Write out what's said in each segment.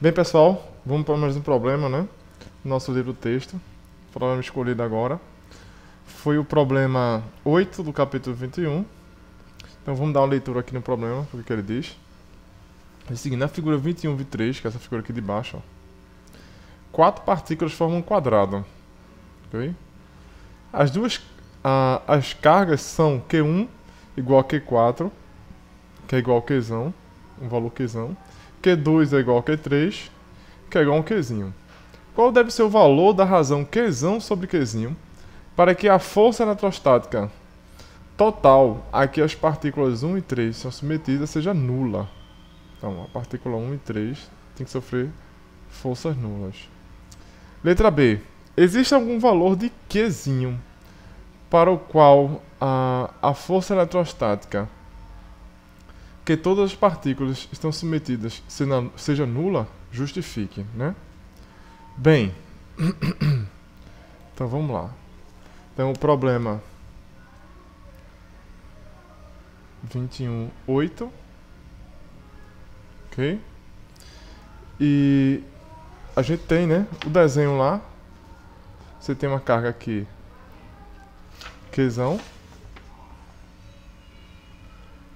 Bem, pessoal, vamos para mais um problema, né? Nosso livro texto. O problema escolhido agora foi o problema 8 do capítulo 21. Então vamos dar uma leitura aqui no problema, o que ele diz. É o seguinte, na figura 21, 23, que é essa figura aqui de baixo, ó, 4 partículas formam um quadrado. Okay? As cargas são Q1 igual a Q4, que é igual a Qzão, um valor Qzão. Q2 é igual a Q3, que é igual a um Qzinho. Qual deve ser o valor da razão Qzão sobre Qzinho para que a força eletrostática total a que as partículas 1 e 3 são submetidas seja nula? Então, a partícula 1 e 3 tem que sofrer forças nulas. Letra B. Existe algum valor de Qzinho para o qual a força eletrostática que todas as partículas estão submetidas seja nula? Justifique, né? Bem, então vamos lá. Então o problema 21.8, ok? E a gente tem, né, o desenho lá. Você tem uma carga aqui, Qzão.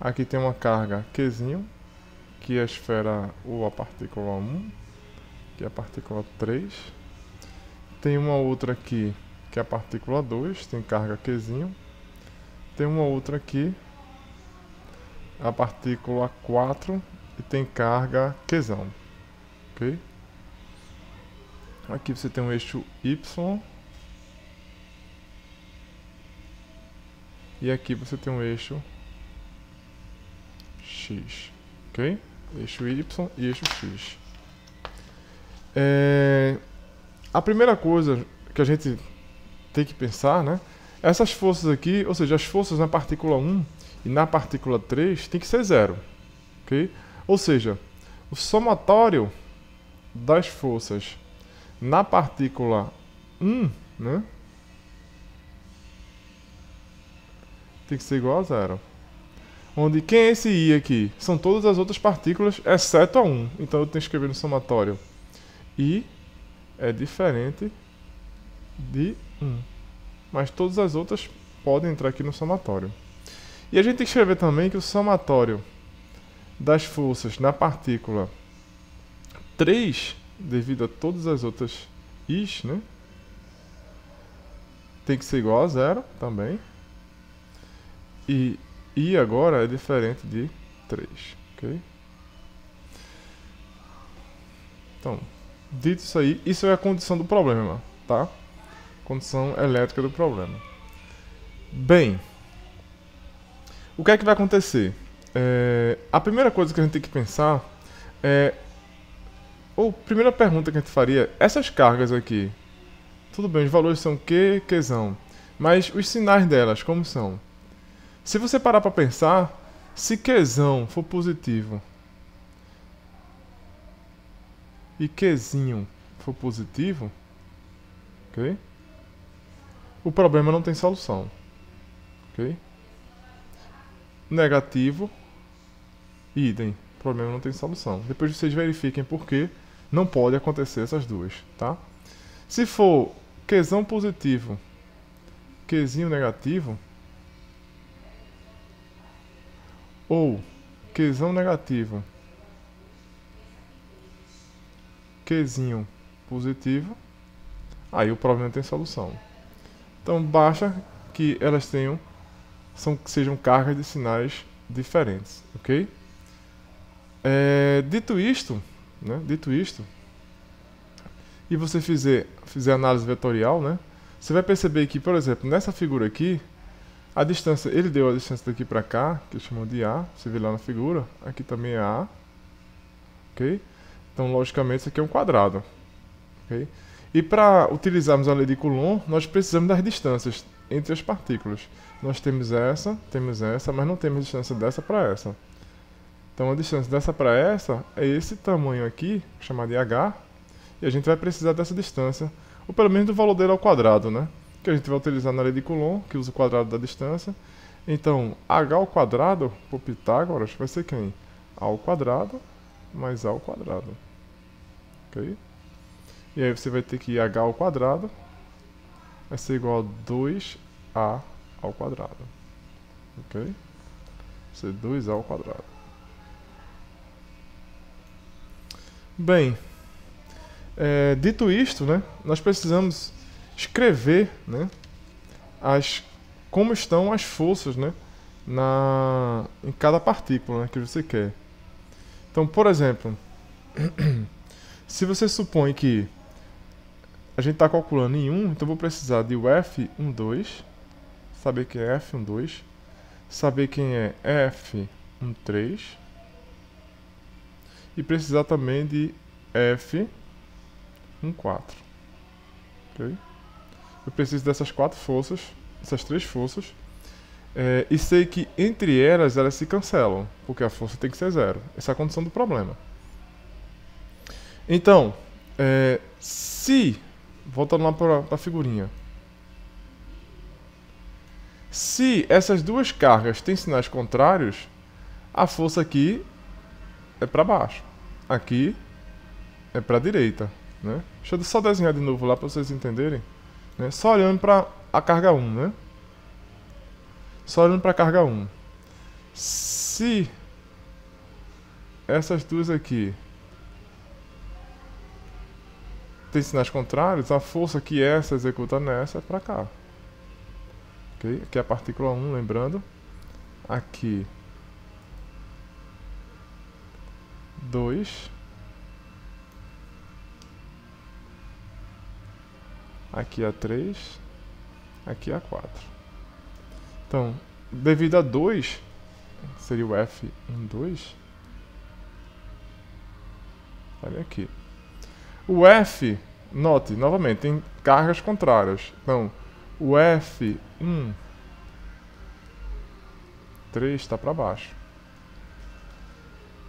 Aqui tem uma carga Qzinho, que é a esfera ou a partícula 1, que é a partícula 3. Tem uma outra aqui, que é a partícula 2, tem carga Qzinho. Tem uma outra aqui, a partícula 4, e tem carga Qzão. Ok? Aqui você tem um eixo Y. E aqui você tem um eixo X. Ok? Eixo Y e eixo X. A primeira coisa que a gente tem que pensar, né? Essas forças aqui, ou seja, as forças na partícula 1 e na partícula 3 tem que ser zero. Ok? Ou seja, o somatório das forças na partícula 1, né, tem que ser igual a zero. Onde quem é esse I aqui? São todas as outras partículas, exceto a 1. Então eu tenho que escrever no somatório I é diferente de 1. Mas todas as outras podem entrar aqui no somatório. E a gente tem que escrever também que o somatório das forças na partícula 3, devido a todas as outras I's, né, tem que ser igual a zero também. E I agora é diferente de 3. Ok? Então, dito isso aí, isso é a condição do problema, tá? Condição elétrica do problema. Bem, o que é que vai acontecer? A primeira coisa que a gente tem que pensar é... Ou primeira pergunta que a gente faria, essas cargas aqui, tudo bem, os valores são Q, Qzão, mas os sinais delas, como são? Se você parar para pensar, se Qzão for positivo e Qzinho for positivo, ok? O problema não tem solução, ok? Negativo, idem, o problema não tem solução. Depois vocês verifiquem por que não pode acontecer essas duas, tá? Se for Qzão positivo, Qzinho negativo, ou Qzão negativo, Qzinho positivo, aí o problema tem solução. Então basta que elas sejam cargas de sinais diferentes, ok? Dito isto, e você fizer análise vetorial, né, você vai perceber que, por exemplo, nessa figura aqui, a distância, ele deu a distância daqui para cá, que ele chamou de A, você vê lá na figura, aqui também é A, ok? Então, logicamente, isso aqui é um quadrado, ok? E para utilizarmos a lei de Coulomb, nós precisamos das distâncias entre as partículas. Nós temos essa, mas não temos distância dessa para essa. Então, a distância dessa para essa é esse tamanho aqui, chamado de H, e a gente vai precisar dessa distância, ou pelo menos do valor dele ao quadrado, né? Que a gente vai utilizar na lei de Coulomb, que usa o quadrado da distância. Então, h ao quadrado, por Pitágoras, vai ser quem? A ao quadrado mais a ao quadrado. ok? E aí você vai ter que h ao quadrado vai ser igual a 2a ao quadrado, ok? Vai ser 2a ao quadrado. Bem, dito isto, né, nós precisamos escrever, né, como estão as forças, né, em cada partícula, né, que você quer. Então, por exemplo, se você supõe que a gente está calculando em 1, então eu vou precisar de o F12, saber quem é F12, saber quem é F13 e precisar também de F14. Okay? Eu preciso dessas 4 forças, essas 3 forças, e sei que entre elas se cancelam, porque a força tem que ser 0. Essa é a condição do problema. Então, voltando lá para a figurinha, se essas duas cargas têm sinais contrários, a força aqui é para baixo, aqui é para a direita, né? Deixa eu só desenhar de novo lá para vocês entenderem, né? Só olhando para a carga 1, né? Só olhando para a carga 1. Se essas duas aqui têm sinais contrários, a força que essa executa nessa é para cá. Okay? Aqui é a partícula 1, lembrando. Aqui 2. Aqui a 3. Aqui a 4. Então, devido a 2, seria o F12. Olha aqui. O F, note, novamente, tem cargas contrárias. Então, o F13 está para baixo.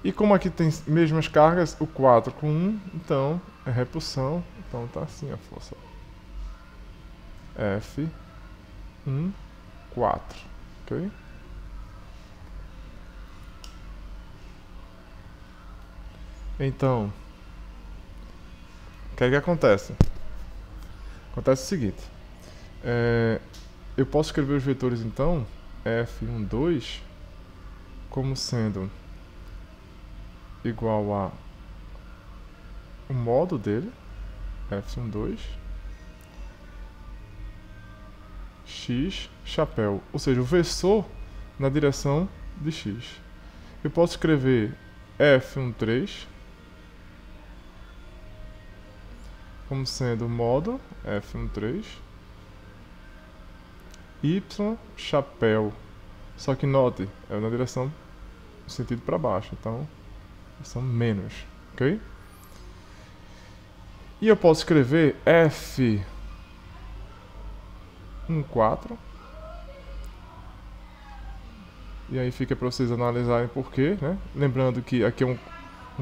E como aqui tem mesmas cargas, o 4 com 1, então é repulsão. Então está assim a força. F1, 4. Ok? Então, o que é que acontece? Acontece o seguinte. Eu posso escrever os vetores, então, F12 como sendo igual a o modo dele, F12, x, chapéu, ou seja, o versor na direção de x. Eu posso escrever F13 como sendo modo F13 y chapéu, só que note, é na direção no sentido para baixo, então são menos, ok? E eu posso escrever F14 e aí fica para vocês analisarem por quê, né? Lembrando que aqui é um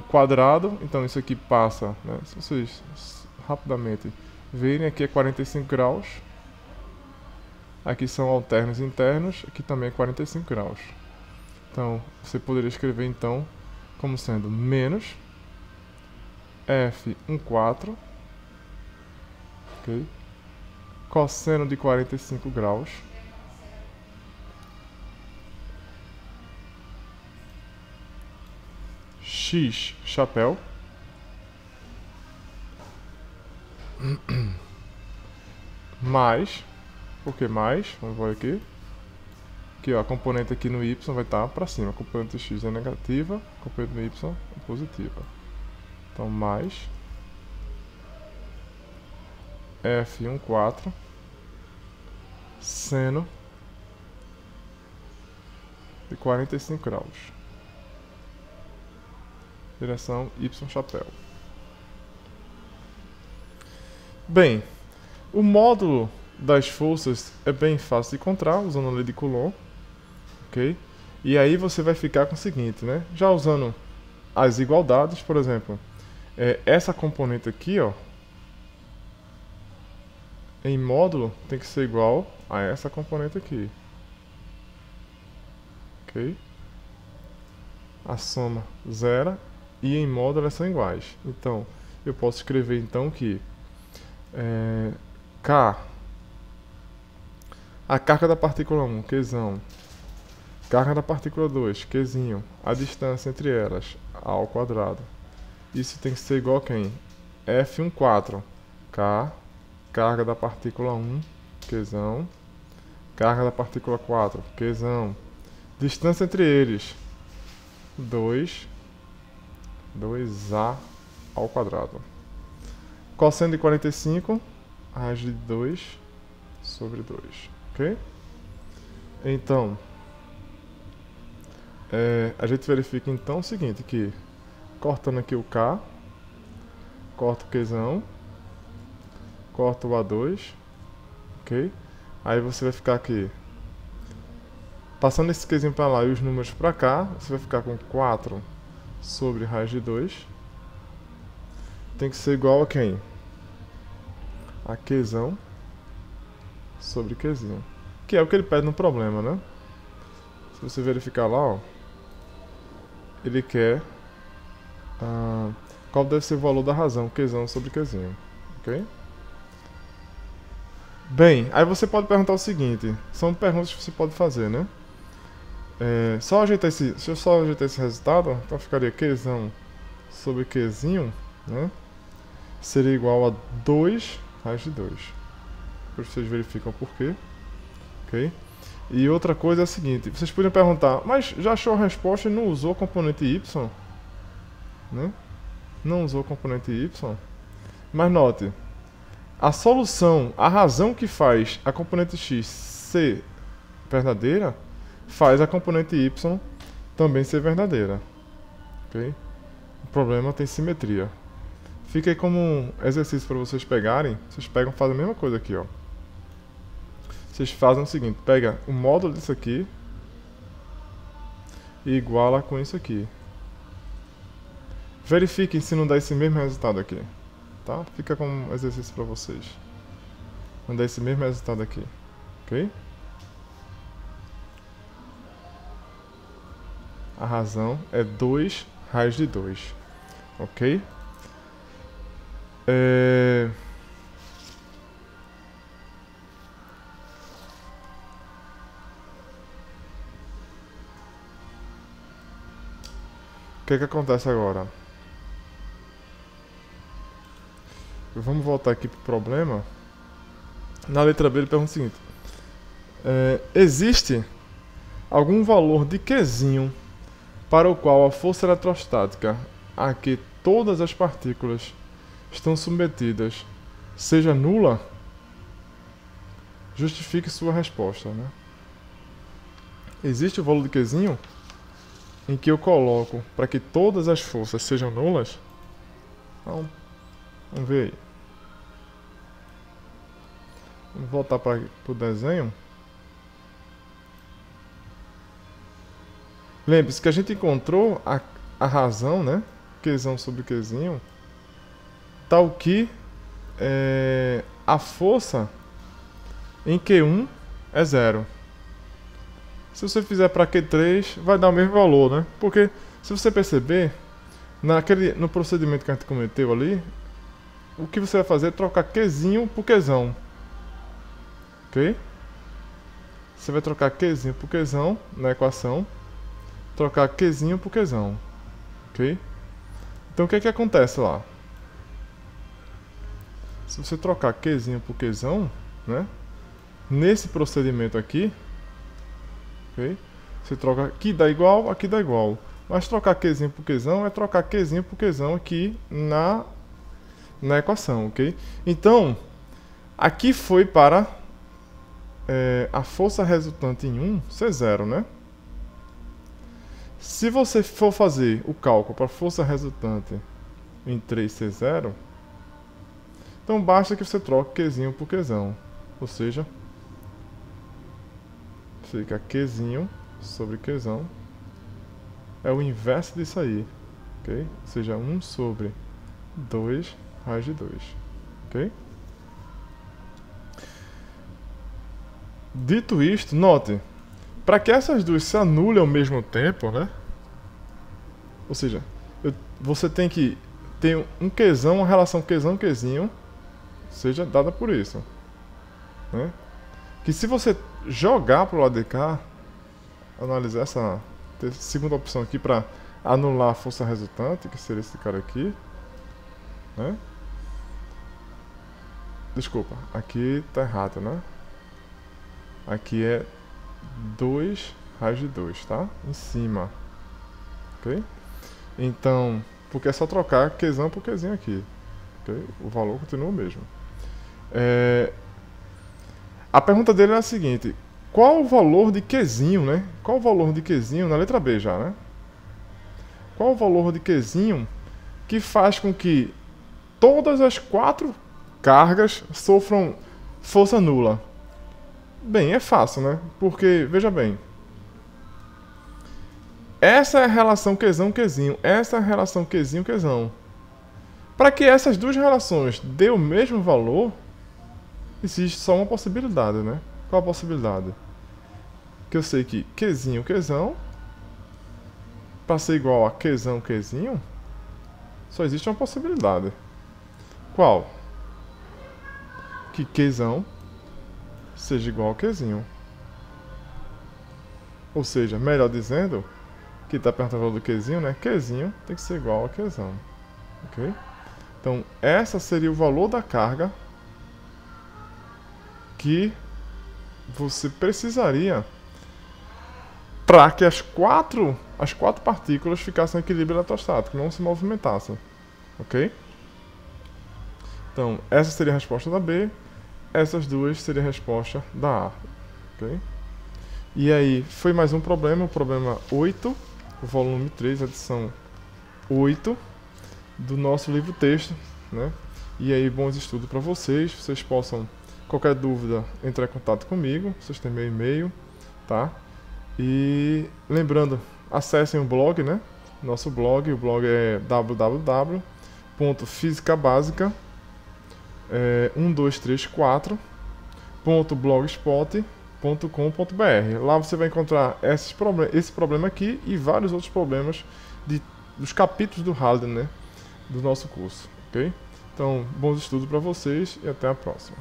quadrado, então isso aqui passa, né? Se vocês rapidamente verem, aqui é 45 graus, aqui são alternos e internos, aqui também é 45 graus. Então, você poderia escrever então como sendo menos F14, ok? Cosseno de 45 graus x chapéu mais, por que mais? Vamos ver aqui. Aqui, ó, a componente aqui no y vai estar para cima, a componente x é negativa, a componente no y é positiva. Então, mais F14 seno de 45 graus. Direção y chapéu. Bem, o módulo das forças é bem fácil de encontrar usando a lei de Coulomb, ok? E aí você vai ficar com o seguinte, né? Já usando as igualdades, por exemplo, essa componente aqui, ó, em módulo tem que ser igual a essa componente aqui, ok? A soma 0 e em módulo elas são iguais. Então, eu posso escrever então que K, a carga da partícula 1, Qzão, carga da partícula 2, Qzinho, a distância entre elas, A ao quadrado. Isso tem que ser igual a quem? F14, K, carga da partícula 1, Qzão, carga da partícula 4, Qzão, distância entre eles, 2A ao quadrado. Cosseno de 45, raiz de 2 sobre 2, ok? Então, a gente verifica então o seguinte, que cortando aqui o K, corta o Qzão, corta o A2, ok? Aí você vai ficar aqui, passando esse Qzinho para lá e os números para cá, você vai ficar com 4 sobre raiz de 2. Tem que ser igual a quem? A Qzão sobre Qzinho. Que é o que ele pede no problema, né? Se você verificar lá, ó, ele quer qual deve ser o valor da razão, Qzão sobre Qzinho, ok? Bem, aí você pode perguntar o seguinte, são perguntas que você pode fazer, né? Só ajeitar esse, deixa eu só ajeitar esse resultado, então ficaria Qzão sobre Qzinho, né? Seria igual a 2 raiz de 2. Depois vocês verificam por quê, ok? E outra coisa é a seguinte, vocês podem perguntar, mas já achou a resposta e não usou a componente y? Né? Não usou a componente y. Mas note, a solução, a razão que faz a componente x ser verdadeira, faz a componente y também ser verdadeira. Okay? O problema tem simetria. Fica aí como um exercício para vocês pegarem. Vocês pegam e fazem a mesma coisa aqui, ó. Vocês fazem o seguinte, pega o módulo disso aqui e iguala com isso aqui. Verifiquem se não dá esse mesmo resultado aqui, tá? Fica como um exercício para vocês. Não dá esse mesmo resultado aqui, ok? A razão é 2 raiz de 2, ok? O que acontece agora? Vamos voltar aqui para o problema. Na letra B ele pergunta o seguinte. Existe algum valor de Qzinho para o qual a força eletrostática a que todas as partículas estão submetidas seja nula? Justifique sua resposta, né? Existe o valor de Qzinho em que eu coloco para que todas as forças sejam nulas? Então, vamos ver aí. Vamos voltar para o desenho. Lembre-se que a gente encontrou a razão, né? Qzão sobre Qzinho, tal que a força em Q1 é 0. Se você fizer para Q3, vai dar o mesmo valor, né? Porque, se você perceber, no procedimento que a gente cometeu ali, o que você vai fazer é trocar Qzinho por Qzão. Ok? Você vai trocar Qzinho por Qzão na equação. Trocar Qzinho por Qzão. Ok? Então, o que acontece lá? Se você trocar Qzinho por Qzão, né? Nesse procedimento aqui, ok? Você troca aqui dá igual, aqui dá igual. Mas trocar Qzinho por Qzão é trocar Qzinho por Qzão aqui na equação, ok? Então, aqui foi para a força resultante em 1 ser 0, né? Se você for fazer o cálculo para a força resultante em 3 ser 0, então basta que você troque Qzinho por Qzão. Ou seja, fica Qzinho sobre Qzão. É o inverso disso aí. Ok? Ou seja, 1 sobre 2 raiz de 2. Ok? Dito isto, note, para que essas duas se anulem ao mesmo tempo, né? Ou seja, você tem que tem um Qzão, uma relação Qzão-Qzinho, seja dada por isso, né? Que se você jogar para o lado de cá, analisar essa segunda opção aqui para anular a força resultante, que seria esse cara aqui, né? Desculpa, aqui tá errado, né? Aqui é 2 raios de 2, tá? Em cima, ok? Então, porque é só trocar Qzão por Qzinho aqui, ok? O valor continua o mesmo. A pergunta dele é a seguinte: qual o valor de Qzinho, né? Qual o valor de Qzinho, na letra B já, né? Qual o valor de Qzinho que faz com que todas as 4 cargas sofram força nula? Bem, é fácil, né? Porque, veja bem, essa é a relação Qzão-Qzinho, essa é a relação Qzinho-Qzão. Para que essas duas relações dêem o mesmo valor, existe só uma possibilidade, né? Qual a possibilidade? Que eu sei que Qzinho-Qzão, para ser igual a Qzão-Qzinho, só existe uma possibilidade. Qual? Que Qzão seja igual a Qzinho. Ou seja, melhor dizendo, que está perguntando o valor do Qzinho, né? Qzinho tem que ser igual a Qzão. Ok? Então, essa seria o valor da carga que você precisaria para que as quatro partículas ficassem em equilíbrio eletrostático, não se movimentassem. Ok? Então, essa seria a resposta da B, essas duas seriam a resposta da A. Ok? E aí, foi mais um problema, o problema 8, o volume 3, edição 8, do nosso livro-texto, né? E aí, bons estudos para vocês, vocês possam, qualquer dúvida, entrar em contato comigo, vocês têm meu e-mail, tá? E lembrando, acessem o blog, né? Nosso blog, o blog é www.fisicabasica1234.blogspot.com.br. Lá você vai encontrar esse problema aqui e vários outros problemas dos capítulos do Halden, né? Do nosso curso, ok? Então, bons estudos para vocês e até a próxima.